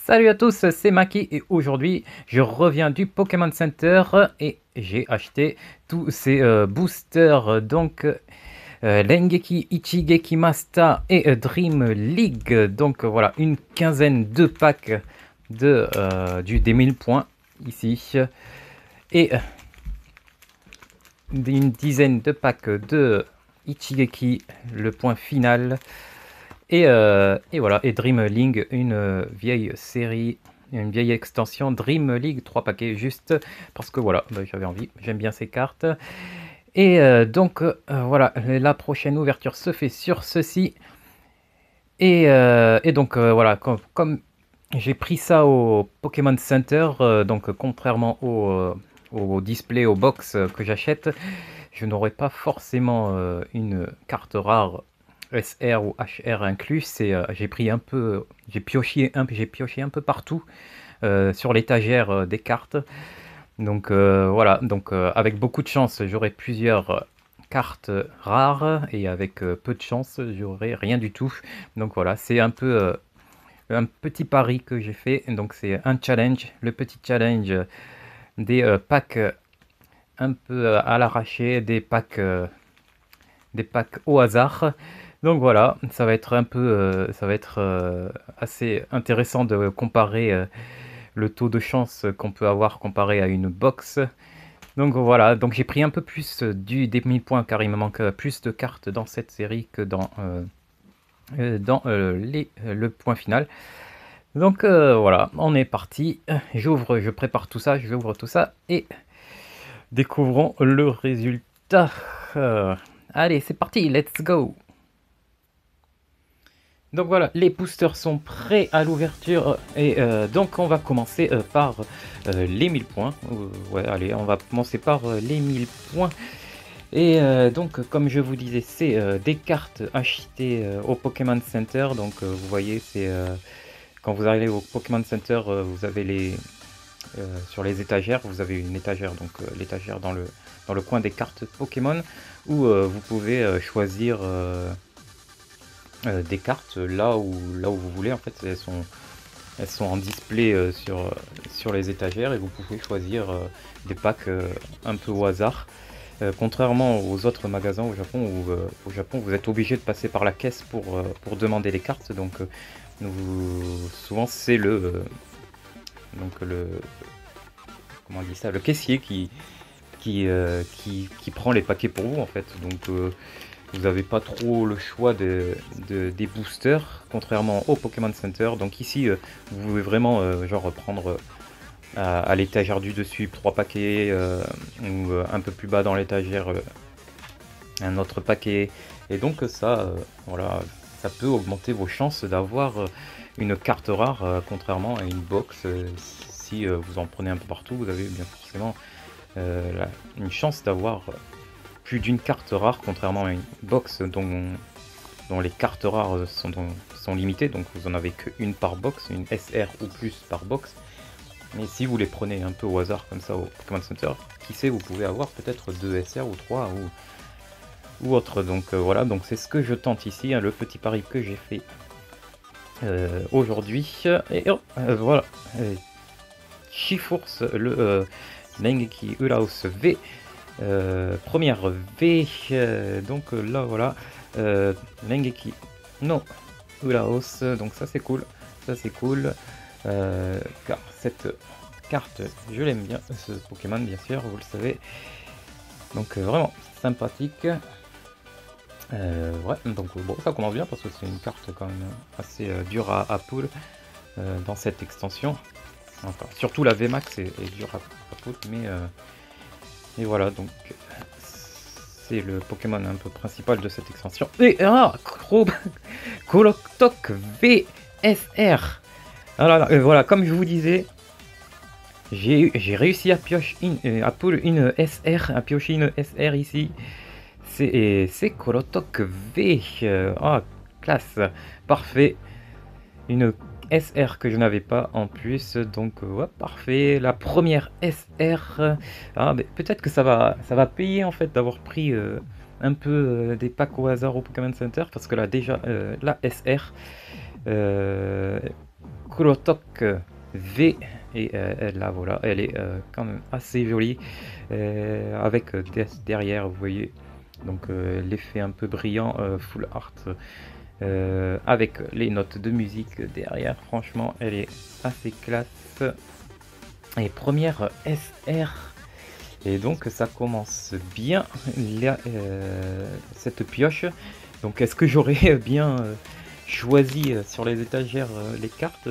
Salut à tous, c'est Maki et aujourd'hui je reviens du Pokémon Center et j'ai acheté tous ces boosters Lengeki, Ichigeki Masta et Dream League. Donc voilà, une quinzaine de packs des 1000 points ici et une dizaine de packs de Ichigeki, le point final. Et voilà, et Dream League, une vieille série, une vieille extension Dream League, 3 paquets juste parce que voilà, j'avais envie, j'aime bien ces cartes. Et voilà, la prochaine ouverture se fait sur ceci. Voilà, comme j'ai pris ça au Pokémon Center, donc contrairement au display, au box que j'achète, je n'aurai pas forcément une carte rare SR ou HR inclus. J'ai pris un peu, j'ai pioché un peu partout sur l'étagère des cartes. Donc voilà, avec beaucoup de chance, j'aurai plusieurs cartes rares et avec peu de chance, j'aurai rien du tout. Donc voilà, c'est un peu un petit pari que j'ai fait. Donc c'est un challenge, le petit challenge des packs un peu à l'arraché, des packs au hasard. Donc voilà, ça va être un peu, ça va être assez intéressant de comparer le taux de chance qu'on peut avoir comparé à une box. Donc voilà, donc j'ai pris un peu plus des 1000 points car il me manque plus de cartes dans cette série que le point final. Donc voilà, on est parti. Je prépare tout ça, j'ouvre tout ça et découvrons le résultat. Allez, c'est parti, let's go! Donc voilà, les boosters sont prêts à l'ouverture et donc on va commencer par les 1000 points. Ouais, allez, on va commencer par les 1000 points. Et donc, comme je vous disais, c'est des cartes achetées au Pokémon Center. Donc, vous voyez, c'est quand vous arrivez au Pokémon Center, vous avez sur les étagères, vous avez une étagère, donc l'étagère dans le coin des cartes Pokémon, où vous pouvez choisir des cartes là où vous voulez. En fait, elles sont en display sur les étagères et vous pouvez choisir des packs un peu au hasard. Contrairement aux autres magasins au Japon, où au Japon vous êtes obligé de passer par la caisse pour demander les cartes. Donc souvent c'est le comment on dit ça, le caissier qui prend les paquets pour vous en fait. Donc vous n'avez pas trop le choix des boosters, contrairement au Pokémon Center. Donc ici, vous pouvez vraiment genre prendre à l'étagère du dessus 3 paquets, ou un peu plus bas dans l'étagère un autre paquet. Et donc ça, voilà, ça peut augmenter vos chances d'avoir une carte rare, contrairement à une box. Si vous en prenez un peu partout, vous avez bien forcément une chance d'avoir plus d'une carte rare, contrairement à une box dont les cartes rares sont limitées, donc vous en avez qu'une par box, une SR ou plus par box. Mais si vous les prenez un peu au hasard comme ça au Pokémon Center, qui sait, vous pouvez avoir peut-être 2 SR ou 3 ou autre. Donc voilà, donc c'est ce que je tente ici, hein, le petit pari que j'ai fait aujourd'hui. Et voilà, Chifours, le Lengeki Uraos V. Première V, donc là voilà, Lengeki no Uraos, donc ça c'est cool, car cette carte je l'aime bien, ce Pokémon bien sûr, vous le savez, donc vraiment sympathique. Ouais, donc bon, ça commence bien parce que c'est une carte quand même assez dure à pull dans cette extension. Enfin, surtout la VMAX est dure à pull, mais voilà, donc c'est le Pokémon un peu principal de cette extension. Et Kolotok VSR. Alors voilà, comme je vous disais, j'ai réussi à pull une SR, à piocher une SR ici. C'est Kolotok V. Ah, classe, parfait. Une SR que je n'avais pas en plus, donc ouais, parfait. La première SR. Ah, peut-être que ça va payer en fait d'avoir pris un peu des packs au hasard au Pokémon Center, parce que là déjà la SR Kurotok V. Et là, voilà, elle est quand même assez jolie. Avec derrière, vous voyez, donc l'effet un peu brillant, full art. Avec les notes de musique derrière, franchement, elle est assez classe. Et première SR. Et donc ça commence bien là, cette pioche. Donc est-ce que j'aurais bien choisi sur les étagères les cartes?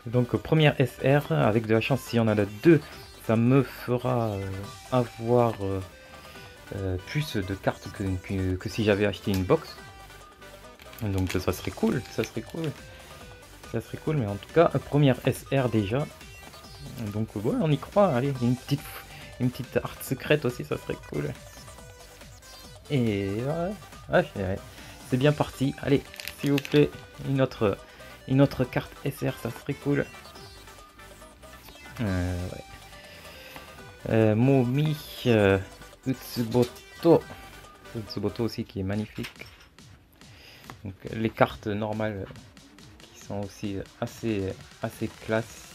Donc première SR, avec de la chance, s'il y en a deux, ça me fera avoir plus de cartes que si j'avais acheté une box. Donc ça serait cool, ça serait cool. Ça serait cool, mais en tout cas, première SR déjà. Donc ouais, on y croit, allez, une petite art secrète aussi, ça serait cool. Et ouais, c'est bien parti. Allez, s'il vous plaît, une autre carte SR, ça serait cool. Ouais. Momi Utsuboto. Utsuboto aussi qui est magnifique. Donc les cartes normales qui sont aussi assez classe.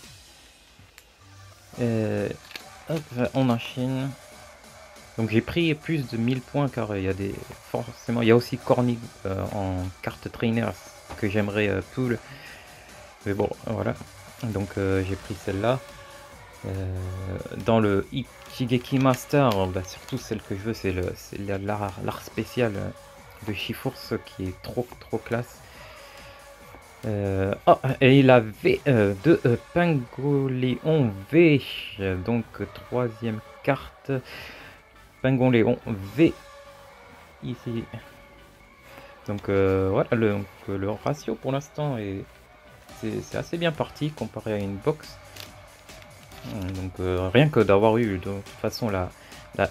Hop, on enchaîne. Donc j'ai pris plus de 1000 points car il y a forcément il y a aussi Cornig en carte trainer que j'aimerais pull. Mais bon voilà. Donc j'ai pris celle-là. Dans le Ichigeki Master, bah, surtout celle que je veux, c'est l'art spécial de Shiforce qui est trop classe. Oh, et il avait de Pingoléon V, donc troisième carte. Pingoléon V ici. Donc voilà, le ratio pour l'instant c'est assez bien parti comparé à une box. Donc rien que d'avoir eu de toute façon la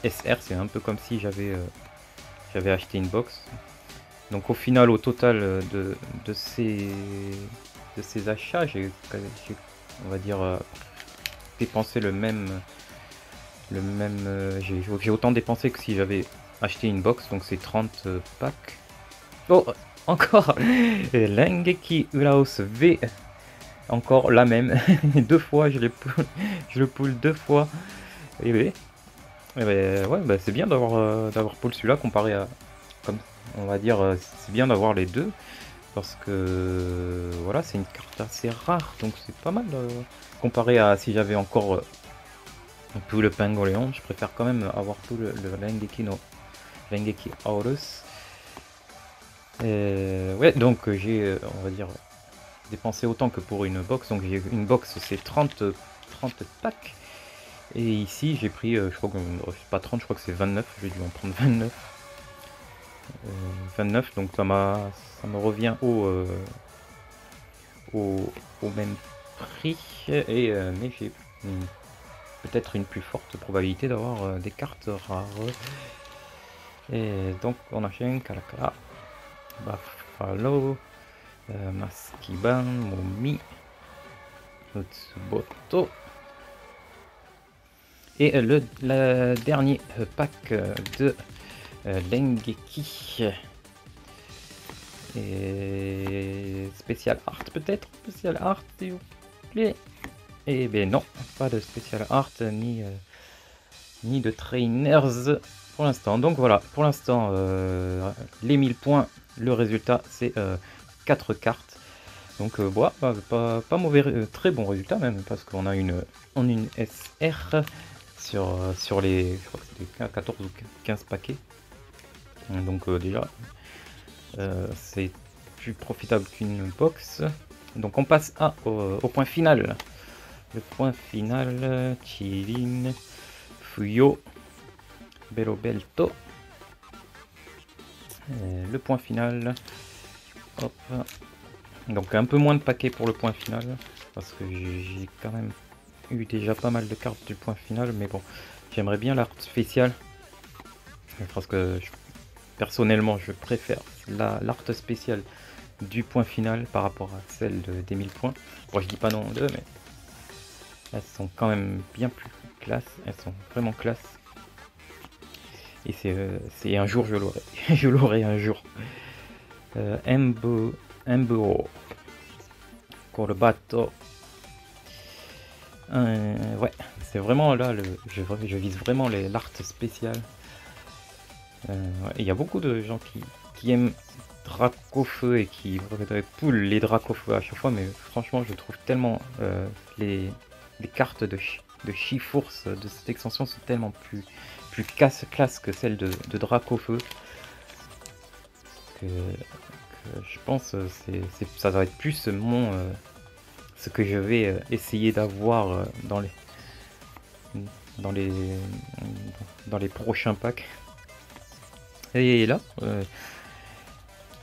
SR, c'est un peu comme si j'avais acheté une box. Donc au final, au total de ces achats, j'ai on va dire dépensé j'ai autant dépensé que si j'avais acheté une box, donc c'est 30 packs. Oh, encore Rengeki Uraos V, encore la même. Deux fois, je le pull deux fois. Et oui, ouais, bah, c'est bien d'avoir pull celui-là comparé à, comme on va dire, c'est bien d'avoir les deux parce que voilà, c'est une carte assez rare, donc c'est pas mal comparé à si j'avais encore tout le Pingoléon. Je préfère quand même avoir tout le Rengeki Aorus. Ouais, donc j'ai, on va dire, dépensé autant que pour une box. Donc j'ai une box, c'est 30 packs. Et ici j'ai pris, je crois que c'est pas 30, je crois que c'est 29. J'ai dû en prendre 29. 29, donc ça me revient au même prix. Et mais j'ai peut-être une plus forte probabilité d'avoir des cartes rares. Et donc on enchaîne Karakara, Buffalo, Maskiban, Momi, Utsuboto. Et le dernier pack de Rengeki. Et spécial art peut-être, spécial art s'il vous plaît. Et ben non, pas de spécial art ni de trainers pour l'instant. Donc voilà, pour l'instant les 1000 points, le résultat c'est 4 cartes. Donc pas mauvais, très bon résultat même, parce qu'on a une SR sur les, je crois que c'était 14 ou 15 paquets. Donc déjà c'est plus profitable qu'une box. Donc on passe au point final. Le point final, Chilin, Fuyo, Belobelto. Le point final. Hop. Donc un peu moins de paquets pour le point final, parce que j'ai quand même eu déjà pas mal de cartes du point final, mais bon, j'aimerais bien l'art spécial, parce que personnellement je préfère l'art spéciale du point final par rapport à celle des 1000 points. Bon, je dis pas non d'eux, mais elles sont quand même bien plus classe, elles sont vraiment classe. Et c'est un jour je l'aurai, je l'aurai un jour. Embo Corbato. Ouais, c'est vraiment là, je vise vraiment l'art spécial. Il y a beaucoup de gens qui aiment Dracofeu et qui voudraient pull les Dracofeu à chaque fois, mais franchement, je trouve tellement les cartes de Chiforce de cette extension sont tellement plus classe que celles de Dracofeu que je pense ça va être plus ce que je vais essayer d'avoir dans les prochains packs. Et là,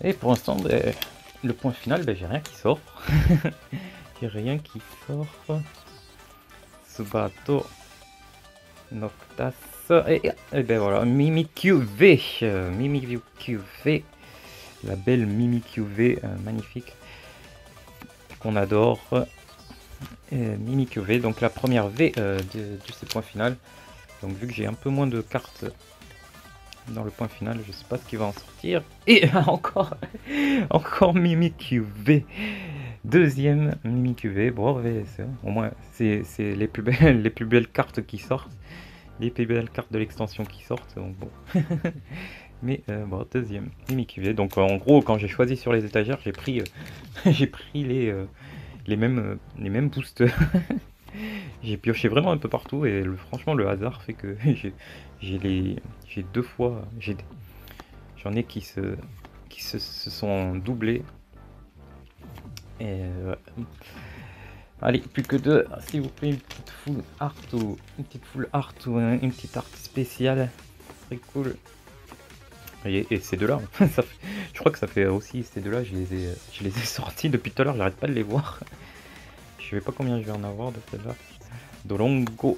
et pour l'instant, le point final, j'ai rien qui sort. J'ai rien qui sort. Subato, Noctas, et ben voilà, Mimikyu V, Mimikyu V, la belle Mimikyu V, magnifique, qu'on adore. Mimikyu V, donc la première V de ce point final. Donc vu que j'ai un peu moins de cartes dans le point final, je sais pas ce qui va en sortir. Et encore Mimikyu V, deuxième Mimikyu V. Bon, au moins c'est les plus belles cartes qui sortent, les plus belles cartes de l'extension qui sortent. Donc bon. Mais bon, deuxième Mimikyu V. Donc en gros, quand j'ai choisi sur les étagères, j'ai pris les mêmes boosters. J'ai pioché vraiment un peu partout et franchement le hasard fait que j'ai deux fois, j'en ai qui se sont doublés. Et allez, plus que deux, s'il vous plaît, une petite full art ou une petite art spéciale, très cool. Et ces deux là, je crois que ça fait aussi ces deux là, je les ai sortis depuis tout à l'heure, j'arrête pas de les voir. Je sais pas combien je vais en avoir de celle-là. Dolongo,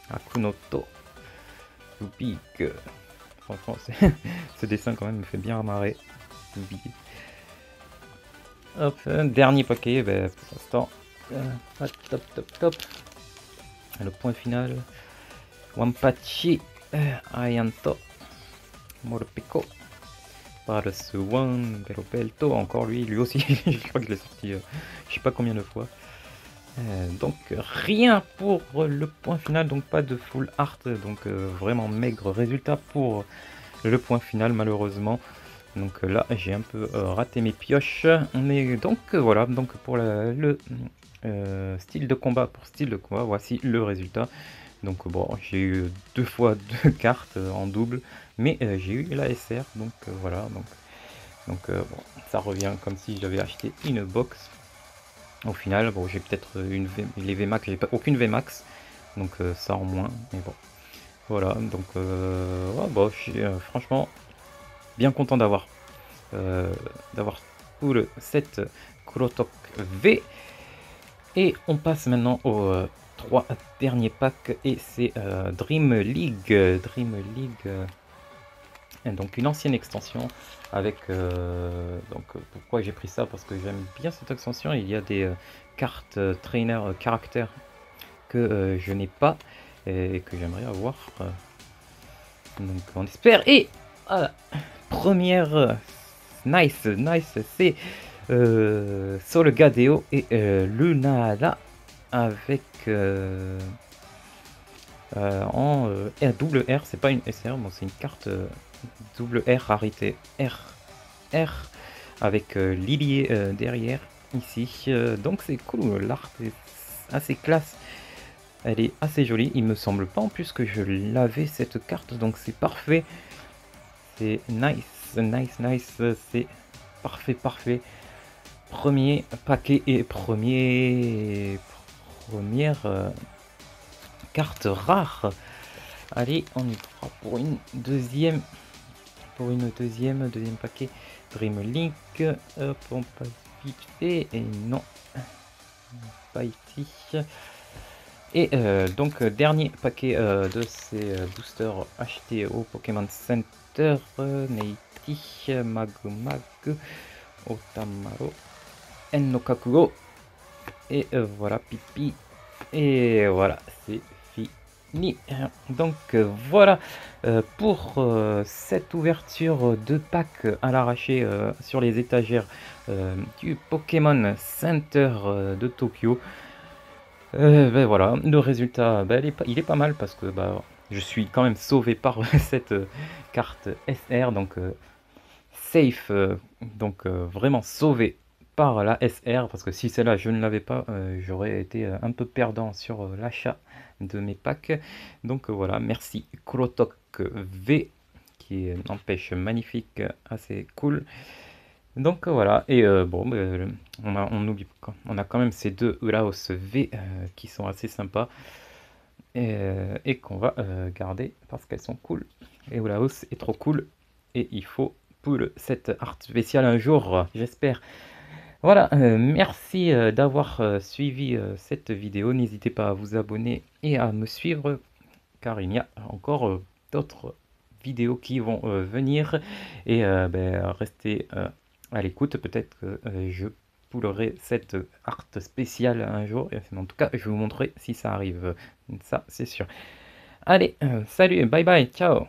Akunoto, Lupik. Franchement, ce dessin quand même me fait bien marrer. Hop, dernier paquet, pour l'instant. Top. Le point final. Wampachi, Ayanto, Morpeko, Parasuan, Belopelto, encore lui aussi, je crois que je l'ai sorti je sais pas combien de fois. Donc rien pour le point final, donc pas de full art, donc vraiment maigre résultat pour le point final malheureusement. Donc là j'ai un peu raté mes pioches, mais donc voilà, donc pour le style de combat, voici le résultat. Donc bon, j'ai eu deux fois deux cartes en double, mais j'ai eu la SR, donc voilà, donc bon, ça revient comme si j'avais acheté une box. Au final, bon, j'ai peut-être les VMAX, j'ai pas aucune VMAX, donc ça en moins, mais bon. Voilà, donc ouais, bon, je suis franchement bien content d'avoir tout le set Kurotok V. Et on passe maintenant aux trois derniers packs, et c'est Dream League. Donc une ancienne extension avec donc pourquoi j'ai pris ça, parce que j'aime bien cette extension. Il y a des cartes trainer caractères que je n'ai pas et que j'aimerais avoir, donc on espère. Et première nice, c'est Solgadeo et Lunala avec en double R, c'est pas une SR, bon, c'est une carte double R rarité R avec Lily derrière ici, donc c'est cool, l'art est assez classe, elle est assez jolie. Il me semble pas en plus que je l'avais cette carte, donc c'est parfait, c'est nice, c'est parfait. Premier paquet et première carte rare. Allez, on y va pour une deuxième paquet. Dream Link, hop, on passe vite fait, et non, pas ici. Et donc dernier paquet de ces boosters achetés au Pokémon Center, Neiti, Magumag, Otamaro, Ennokakugo, et voilà, Pipi, et voilà, c'est fini. Donc voilà pour cette ouverture de pack à l'arraché sur les étagères du Pokémon Center de Tokyo. Ben voilà, le résultat, ben, il est pas mal parce que bah, je suis quand même sauvé par cette carte SR, donc safe, donc vraiment sauvé par la SR, parce que si celle-là je ne l'avais pas, j'aurais été un peu perdant sur l'achat de mes packs. Donc voilà, merci Krotok V, qui n'empêche magnifique, assez cool. Donc voilà, et bon, on a quand même ces deux Uraos V qui sont assez sympas et qu'on va garder parce qu'elles sont cool. Et Uraos est trop cool et il faut pull cette art spéciale un jour, j'espère. Voilà, merci d'avoir suivi cette vidéo. N'hésitez pas à vous abonner et à me suivre car il y a encore d'autres vidéos qui vont venir et ben, restez à l'écoute. Peut-être que je poulerai cette art spéciale un jour. Et en tout cas, je vais vous montrer si ça arrive. Ça, c'est sûr. Allez, salut, bye bye, ciao.